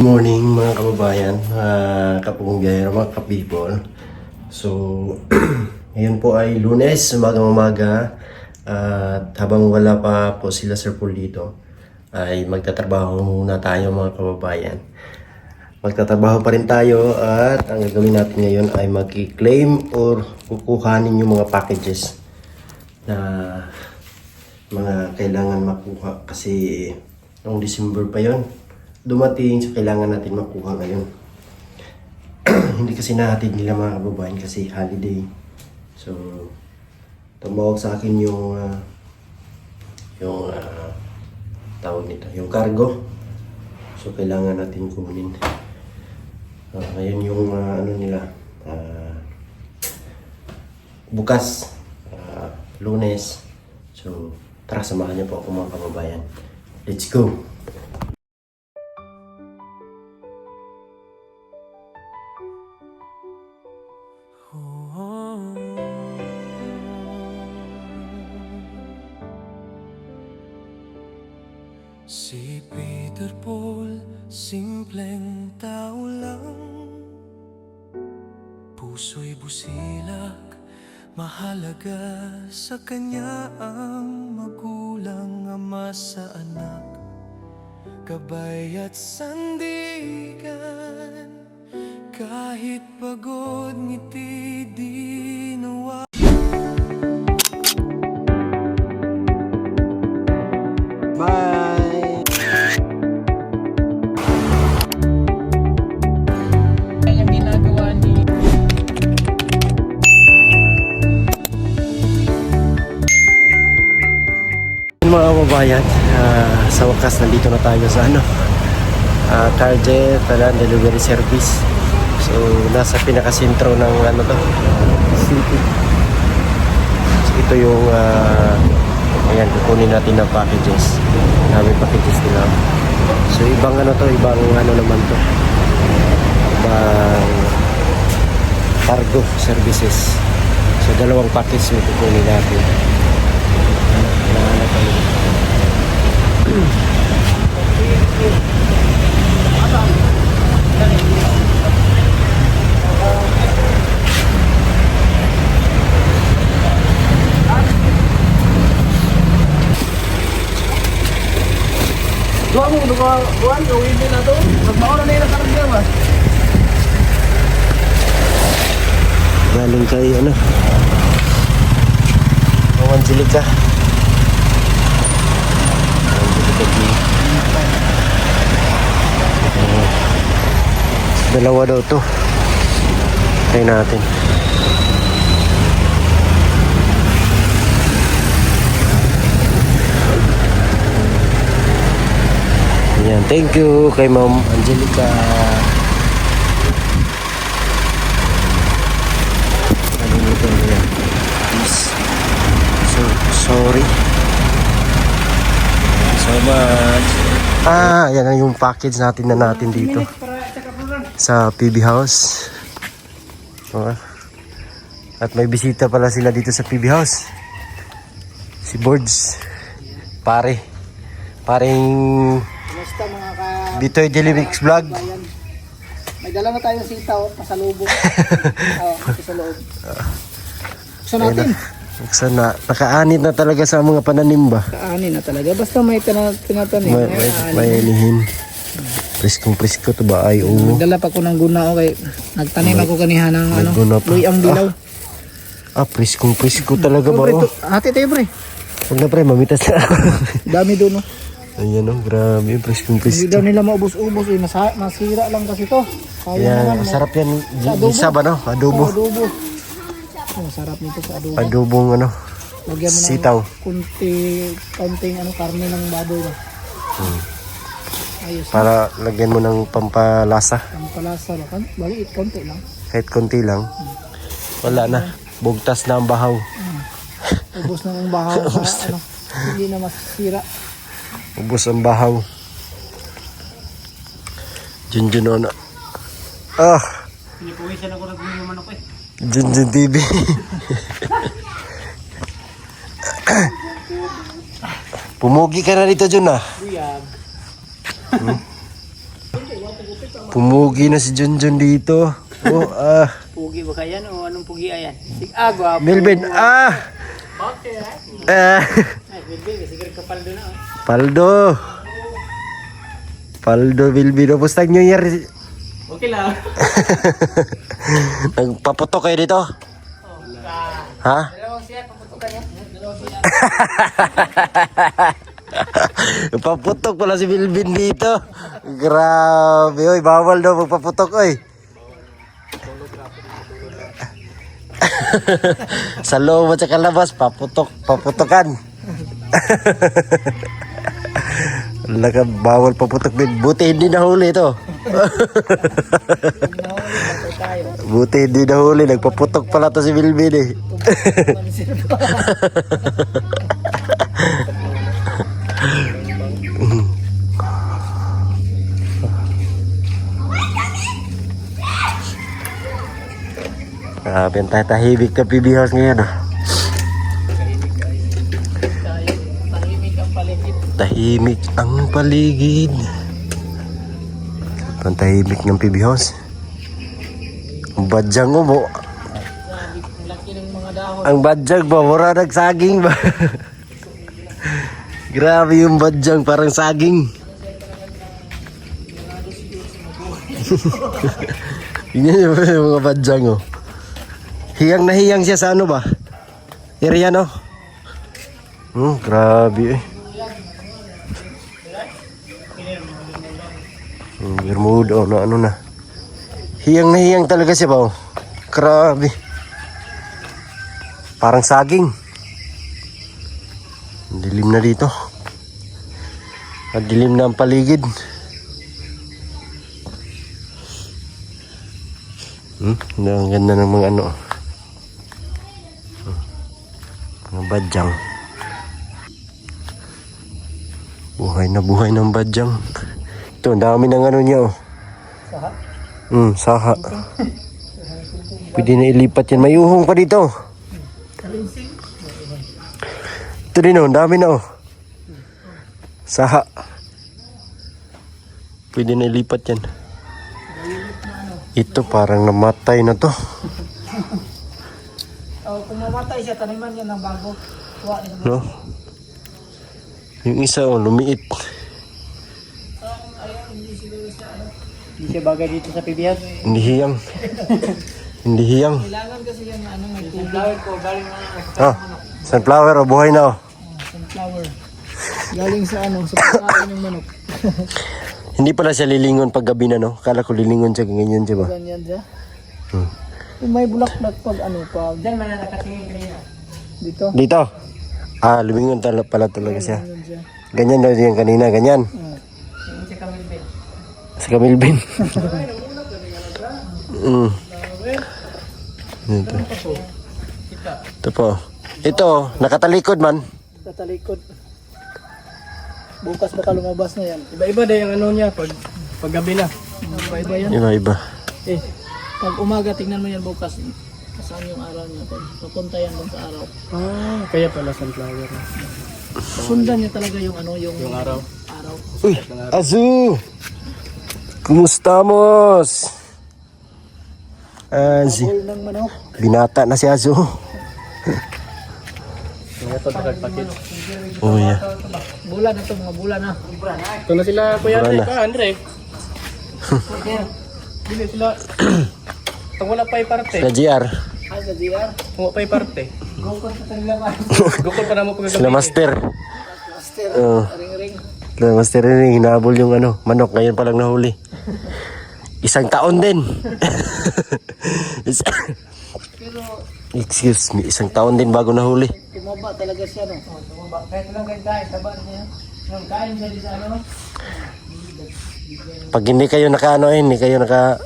Good morning mga kababayan, kapunggayero, mga ka-people. So, ngayon po ay Lunes, umaga-umaga. At habang wala pa po sila Sir Paul dito, ay magtatrabaho muna tayo mga kababayan. Magtatrabaho pa rin tayo at ang gagawin natin ngayon ay mag-claim or kukuhanin yung mga packages na mga kailangan makuha kasi noong December pa yon dumating, so kailangan natin makuha ngayon. Hindi kasi nahatid nila mga kababayan kasi holiday. So tumawag sa akin yung tawag nito, yung cargo. So kailangan natin kunin. Ngayon yung ano nila, bukas, Lunes. So tara, samahan niyo po ako mga kababayan. Let's go! Si Peter Paul, simpleng tao lang. Puso'y busilak, mahalaga sa kanya ang magulang, ama sa anak, gabay at sandigan. Kahit pagod, ngiti di nawa. Bye! Ang ginagawa ni Mga kababayan, sa wakas nandito na tayo sa Target Delivery Service. So nasa pinakasentro ng city. So ito yung ayan, kukunin natin ng packages. May packages nila. So ibang ibang naman to. Ibang cargo services. So dalawang package yung kukunin natin. Dua mo, buwan, gawin din na to. Magmaura na yung nakaragyan ba? Galing kay Angelica. Dalawa daw to. Try natin. Ayan, thank you kay Ma'am Angelica. Nalimutan ko yan. Please. So, sorry. So much. Yan ang yung package natin dito sa PB House. At may bisita pala sila dito sa PB House. Si Boards. Paring Basta mga ka... Bitoy Daily Mix Vlog. May dala na tayong sitaw, pasalubong. Sa loob. Buksan natin. Buksan na. Nakaanit na talaga sa mga pananim ba? Kaanin na talaga. Basta may tinatanim. May inihin. Presko to ba? Ay, oo. Nagdala pa ko ng guna. Okay. Nagtanim ako kaniha ng luy ang dilaw. Preskong talaga ba? Hati tayo pre. Huwag na pre, mamitas na ako. Dami doon oh. Ayan grabe. Preskong. Hindi daw nila maubos-ubos eh. Masira lang kasi to. Ayan, masarap yan. Isa ba Adobo. Adobo. Masarap nito sa adobo. Adobong Lagyan mo ng sitaw. Konting karne ng baboy na. Ayos. Para lagyan mo ng pampalasa. Pampalasa ba kan? Bali, konti lang. Kahit konti lang. Wala na. Bugtas na ang bahaw. Ubos na ang bahaw sa hindi na masira. Ubos ang bahaw. Junjun na. Hindi po isa lang ko nagmumuman ako eh. Junjun TV. Pumugi ka na dito, Jun, ah. Buyag. Pumugi na si Junjun dito. Oh, Pugi ba kayan o anong pugi ayan? Sig agwa. Melvin, Ah, Ah, Melvin, sige kapal doon na. Paldo. Paldo Bilbino, pustag New Year. Okay lang. Nagpaputok kayo dito? Ha? Dalawang siya, paputukan niya. Dalawang siya. Paputok pala si Bilbin dito. Grabe, oy, bawal daw magpaputok, oy. Sa loob at sa kalabas, paputokan. Wala ka, bawal paputok, Bin. Buti hindi nahuli ito. Buti hindi nahuli, nagpaputok pala to si Bilbin eh. Grabe ang tatahimik ng PB House ngayon ah. Tahimik ang paligid. Tahimik ang paligid. Ang tahimik ng PB House. Ang badyang mo. Ang laki ng mga dahon. Ang badyang ba? Mura nagsaging ba? Grabe yung badyang, parang saging. Tingnan niyo yung mga badyang oh. Hiyang na hiyang siya sa ano ba? Area no? Grabe eh. Bermuda na ano na. Hiyang na hiyang talaga siya ba oh. Grabe. Parang saging. Ang dilim na dito. Ang dilim na ang paligid. Ang ganda ng mga ano. Mga badyang. Buhay na buhay ng badyang. Ito, ang dami ng ano niya oh. Saha? Saha. Pwede na ilipat yan. May uhong pa dito. Ito din oh, ang dami na oh. Saha. Pwede na ilipat yan. Ito parang namatay na to. Kung mamatay siya, taniman niya ng bago. No? Yung isa oh, lumiit. Hindi siya bagay dito sa PBS. Hindi hiyang. Hindi hiyang. Kailangan kasi yan ano, may sunflower ko, galing Sunflower oh, buhay na oh. sunflower. Galing sa ano, sa pagkain ng manok. Hindi pala siya lilingon pag gabi na no. Kala ko lilingon siya ganyan siya ba? Ganyan siya. May bulaklak pag ano, pag... Diyan man na nakatingin kanina. Dito? Dito. Lumingon pala talaga siya. Ganyan siya. Ganyan daw yan kanina, ganyan. Yung si Camilbin. Sa Camilbin. Ito po. Ito, nakatalikod man. Katalikod. Bukas baka lumabas na yan. Iba-iba na yung ano niya pag gabi na. Iba-iba yan. Iba-iba. Pag umaga, tingnan mo yan bukas. Saan yung araw niya? Papunta yan doon sa araw. Kaya pala sunflower. Sundan niya talaga yung ano, yung Yung araw. araw. Uy, Azu! Kumusta mos? Azu. Hol ng manok. Binata na si Azu. Yung ito pakit. Oh yeah. Bulan na to, mga bulan na. Ito na sila Kuya Wala Andre. na. Andre. Hindi sila. Pag wala pa parte. Sa GR. Ay, sa GR. Wala pa parte. Gukot sa kanila ba? Gukol pa na mo pag Sila master. Master, ring-ring. Sila master rin, hinabol yung ano, manok. Ngayon pa lang nahuli. Isang taon din. Pero Excuse me, isang taon din bago nahuli. tumaba talaga siya, no? Tumaba. Kahit lang kain, taba niya. Nung kain siya di sa ano? Pag hindi kayo hindi kayo naka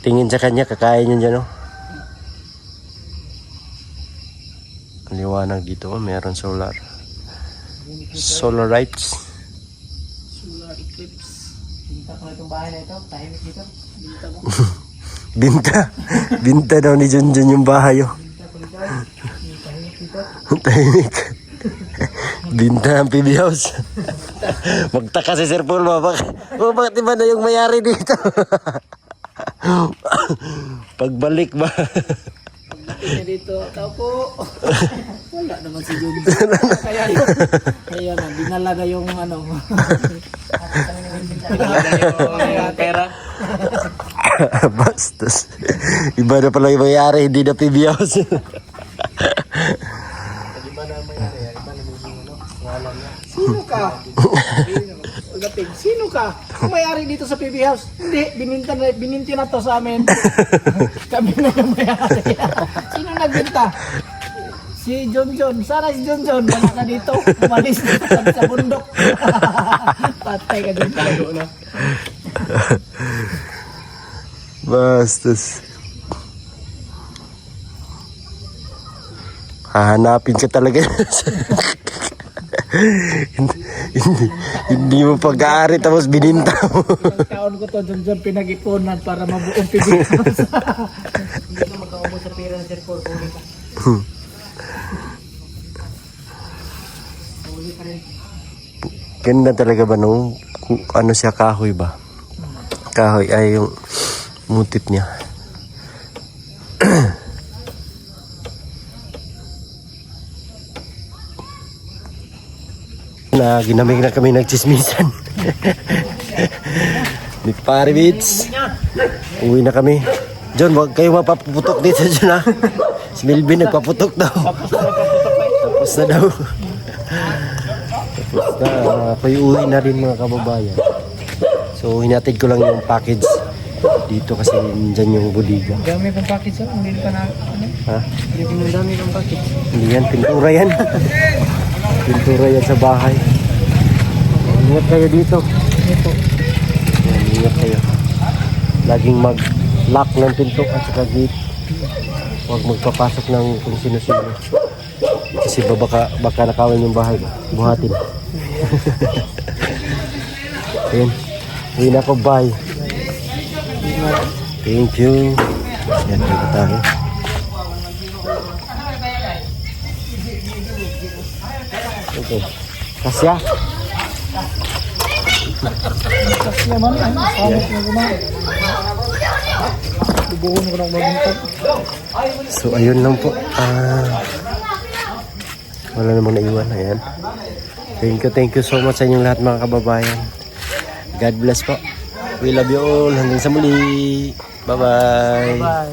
tingin sa kanya, kakain yun dyan, no? Ang liwanag dito, meron solar. Solar lights. Solar eclipse. Binta ko na itong bahay na ito. Tahimik dito. Binta mo. Binta. Binta daw ni Junjun yung bahay, oh. Binta ko dito. Tahimik dito. Tahimik. Binta ang PB House. Magtaka si Sir Paul ba? Bakit iba na yung mayari dito? Pagbalik ba? Kaya dito, tao po. Wala naman si Jun. Kaya na, dinala na yung ano. Pera. Bastos. Iba na pala yung mayari, hindi na PB House. Sino ka? Pagdating, sino ka? Kung may-ari dito sa PB House. Hindi, bininti na to sa amin. Kami na yung may-ari. Sino nagbinta? Si John John. Sana si John John. Wala na dito. Umalis na sa bundok. Patay ka dito. Na. Bastos. Hahanapin ka talaga. hindi mo pag-aari tapos bininta mo. Taon ko to John John pinag-ipunan para mabuong PB House. Hindi ko makaubos sa pera ng Sir Paul. Ganda talaga ba nung ano siya, kahoy ba? Kahoy ay yung mutit niya. Na ginamig na kami nagchismisan. Ni Pare Beats. Uwi na kami. John, wag kayo mapaputok dito dyan ha. Si Melvin nagpaputok daw. Tapos na daw. Tapos na. Ako'y uwi na rin mga kababayan. So hinatid ko lang yung package dito kasi dyan yung bodega. Dami pang package sir, hindi pa na ano? Ha? Hindi pa dami pang package. Hindi yan, pintura yan. Pintura yan sa bahay. Ingat kayo dito. Ito. Yan, ingat kayo. Laging mag-lock ng pinto at saka gate. Huwag magpapasok ng kung sino-sino. Kasi baka nakawin yung bahay. Buhatin. Ayan. Uwi na ako, bye. Thank you. Yan, dito tayo. Okay. Kasya. Kasi naman, pamit na gumawa. Bubuhon ko ng mabuntag. So ayun lang po. Wala namang naiwan. Ayan. Thank you so much sa inyong lahat mga kababayan. God bless po. We love you all. Hanggang sa muli. Bye-bye. Bye.